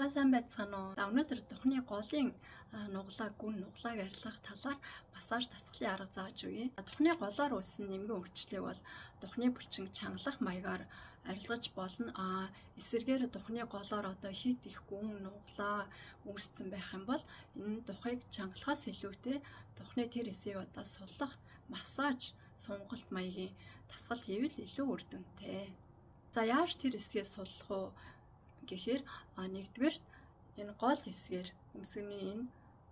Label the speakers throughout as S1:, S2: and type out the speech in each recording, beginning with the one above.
S1: Та сайн байцгаана уу? За өнөөдөр духны голын нугалаа, гүн нугалааг арилгах талаар массаж дасгалын арга зааж өгье. Духны голоор үүссэн нэмгэн үрчлэгийг бол духны булчин чангалах маягаар арилгаж болно. Эсвэргээр духны голоор одоо хит их гүн нугалаа үүссэн байх юм бол энэ духыг чангалахаас илүүтэй духны тэр хэсгийг одоо суллах массаж сунгалт маягийн дасгал хийвэл илүү үр дүнтэй. За яаж тэр хэсгээ суллах вэ гэхээр нэгдүгээрт энэ гол хэсгээр өмсгөний энэ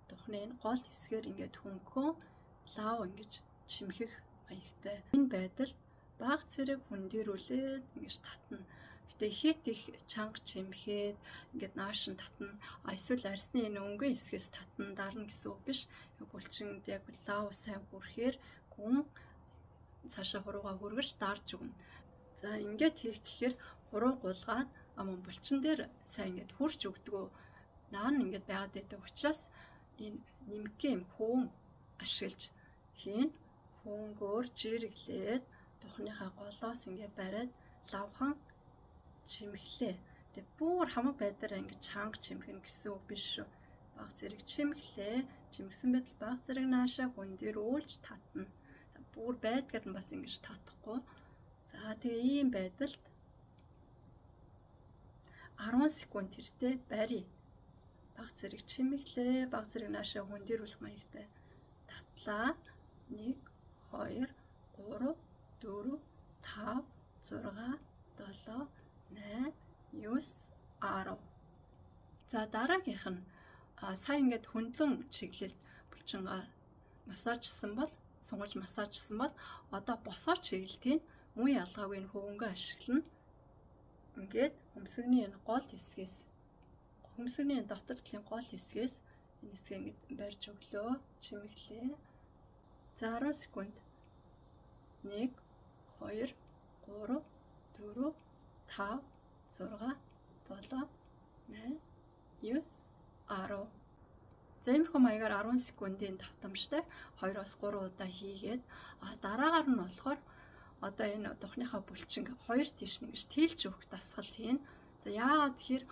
S1: духны энэ гол хэсгээр ингээд хөнгөн лав ингэж чимхэх маягтай. Энэ байдал бага зэрэг хүндэрүүлээд ингэж татна. Гэтэ хит их чанга чимхээд ингээд нааш нь татна. Эсвэл арсны энэ өнгөн хэсгээс татна дарна гэсэн үг биш. Булчинд яг лав сайн хүрэхээр гүн цаашаа хуруугаа хүргэж дарж өгнө. За ингээд хийх гэхээр хуруу гулгаад булчин дээр сайн ингээд хурж өгдөгөө наа нь ингээд байгаад байдаг учраас энэ нэмгэн хүүн ашиглаж хийн хүүнгөөр жирэглээд духныхаа голоос ингээд бариад лавхан чимхлээ. Тэг бүр хамаг байдлаараа ингээд чанга чимхэн гэсэн үг биш шүү. Бага зэрэг чимхлээ. Чимгсэн байтал бага зэрэг наашаа хүндэрүүлж татна. За бүр байдгаар нь бас ингэж татахгүй. За тэгээ ийм байдалд 10 секунд тэртээ барья. Бага зэрэг чимэглээ, бага зэрэг наашаа хүндэрүүлэх маягтай татлаа. 1 2 3 4 5 6 7 8 9 10. За дараагийнх нь сая ингээд хөндлөн чиглэлд булчингаа массажсан бол сунгаж массажсан бол одоо босоор чиглэлтийн муу ялгаагүй энэ хөвөнгөө ашиглана. Ингээд өмсгөний энэ гол хэсгээс өмсгөний дотор талын гол хэсгээс энэ хэсгээ ингээд барьж өглөө чимэглээ. За 10 секунд 1 2 3 4 5 6 7 8 9 10. За иймэрхүү маягаар 10 секундын давтамжтай 2-3 удаа хийгээд дараагаар нь болохоор одоо энэ духныхаа булчинг хоёр тийш нэгж тэлж өгөх дасгал хийн. За яагаад тэгэхээр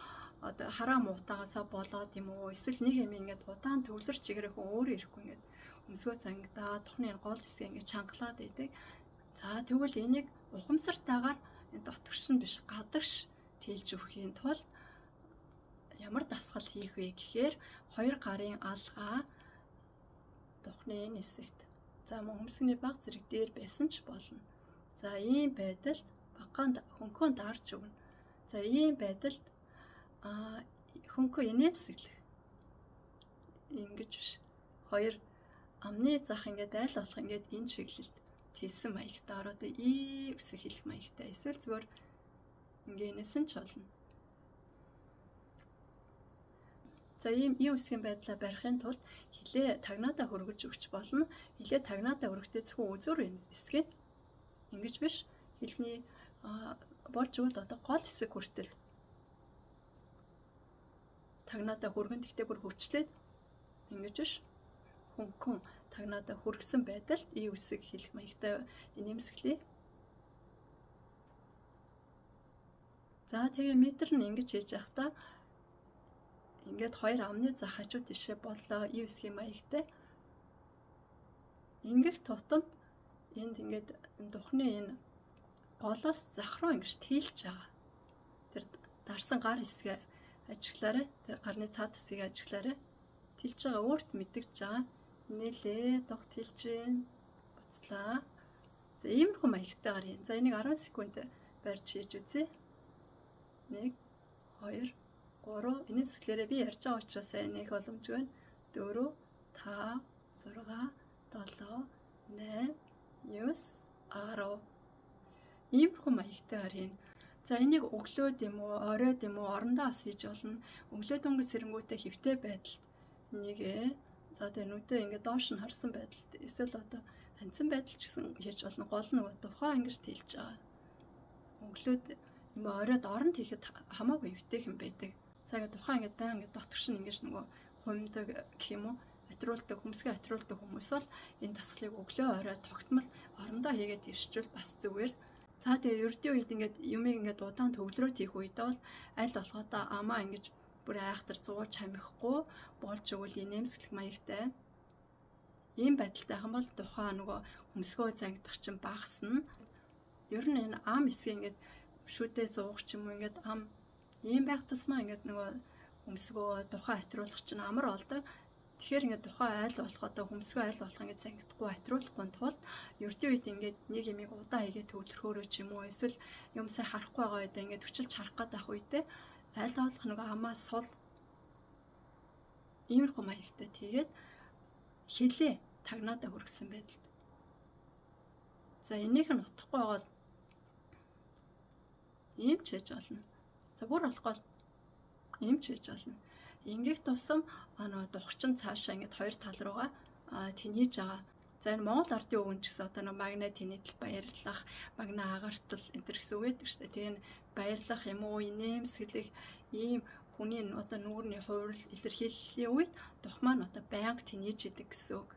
S1: одоо хараа муутагаасаа болоод юм уу эсвэл нэг юм ингээд удаан төвлөр чигээрэх өөр ирэхгүй ингээд өмсгөө зангидаа духны гол хэсгээ ингээд чангалаад байдаг. За тэгвэл энийг ухамсартайгаар дотгош нь биш гадагш тэлж өгөхийн тулд ямар дасгал хийх вэ гэхээр хоёр гарын алгаа духны энэ хэсэгт за өмсгөний баг зэрэг дээр байсан ч болно. За ийм байдалд багаанд хөнхөө дарж өгнө. За ийм байдалд хөнхөө инээмсэглэх. Ингэж биш. Хоёр амны зах ингээд айл болох ингээд энэ чиглэлд тийсэн маягтай ороод үсэг хэлэх маягтай. Эсвэл зүгээр ингээнээс нь ч болно. За ийм үсгийн байдлаа барихын тулд хилээ тагнаадаа хөргөж өгч болно. Хилээ тагнаадаа хөргөхдөө зөвхөн үзүүр эсгээд ингэж биш. Хилний болж өгвөл одоо гол хэсэг хүртэл тагнаадаа хөргөн гэхдээ бүр хөвчлээд ингэж биш. Хөнгөн тагнаадаа хөргсөн байдалд үсэг хэлэх маягтай инээмсэглэе. За тэгээ метр нь ингэж хийж явахдаа ингээд хоёр амны зах хажуу тишээ боллоо үсгийн маягтай. Ингэх тутамд энд ингээд духны энэ голоос зах руу ингэж тэлж байгаа. Тэр дарсан гар хэсгээ ажиглаарай. Тэр гарны цаад хэсгийг ажиглаарай. Тэлж байгаа өөрт мэдэгдэж байгаа. Нээлээ дух тэлж гин буцлаа. За иймэрхүү маягтайгаар юм. За энийг 10 секунд барьж хийж үзье. 1 2 3 энэ сэглэрээ би ярьж байгаа учраас энийг боломжгүй 4 5 6 7 8 9 10. Иймэрхүү маягтайгаар юм. За энийг өглөөд юм уу, оройд юм уу, орондоо бас хийж болно. Өглөө дөнгөж сэрэнгүүтээ хэвтэй байдалд нэгэ. За тэгээ нүдээ ингээд доош нь харсан байдалд эсвэл одоо хандсан байдал ч гэсэн хийж болно. Гол нь тухайн ингэж тэлж байгаа. Өглөөд юм оройд оронд хийхэд хамаагүй хэвтэйхэн байдаг. Цагаа тухайн ингээд баян ингээд дотгош нь ингэж нөгөө хумдаг гэх юм уу, атруулдаг, хүмсгээ атруулдаг хүмүүс бол энэ дасгалыг өглөө орой тогтмол орондоо хийгээд дэвшчихвэл бас зүгээр. За тэгээ ердийн үед ингээд юмыг ингээд удаан төвлөрөөд хийх үед бол аль болохоо амаа ингэж бүр айхтар зууж хамихгүй болж өгвөл инээмсэглэх маягтай. Ийм байдалтай хам бол тухайн нөгөө хөмсгөө зангидах чинь багасна. Ер нь энэ ам эсгээ ингээд шүдээ зуух ч юм уу ингээд ам ийм байх тусмаа ингээд нөгөө хөмсгөө тухайн атруулах чинь амар болдог. Тэгэхээр ингээд тухайн айл болох одоо хөмсгөө айл болох ингээд зангидахгүй атруулахгүй тулд ердийн үед ингээд нэг юмыг удаа хийгээд төвлөрөхөөрөө ч юм уу эсвэл юм сайн харахгүй байгаа үед ингээд хүчилж харах гэдэг үедээ айл болох нөгөө амаас сул иймэрхүү маягтай тэгээд хилээ тагнаадаа хүргэсэн байдал. За энийх нь утахгүй бол ийм ч хийж болно. За бүр болохгүй ийм ч хийж болно. Ингийг тусам нөгөө духчин цаашаа ингээд хоёр тал руугаа тэнийж байгаа. За энэ Монгол ардын өвгөн ч гэсэн одоо нэг магнит тэнийтэл баярлах, магнит агартал энэ төр гэсэн үг гэдэг шүү дээ. Тэгээ баярлах юм уу, инээмсэглэх ийм хүний одоо нүүрний хуурал илэрхийллийн үед дух маань одоо байнга тэнийж идэг гэсэн үг.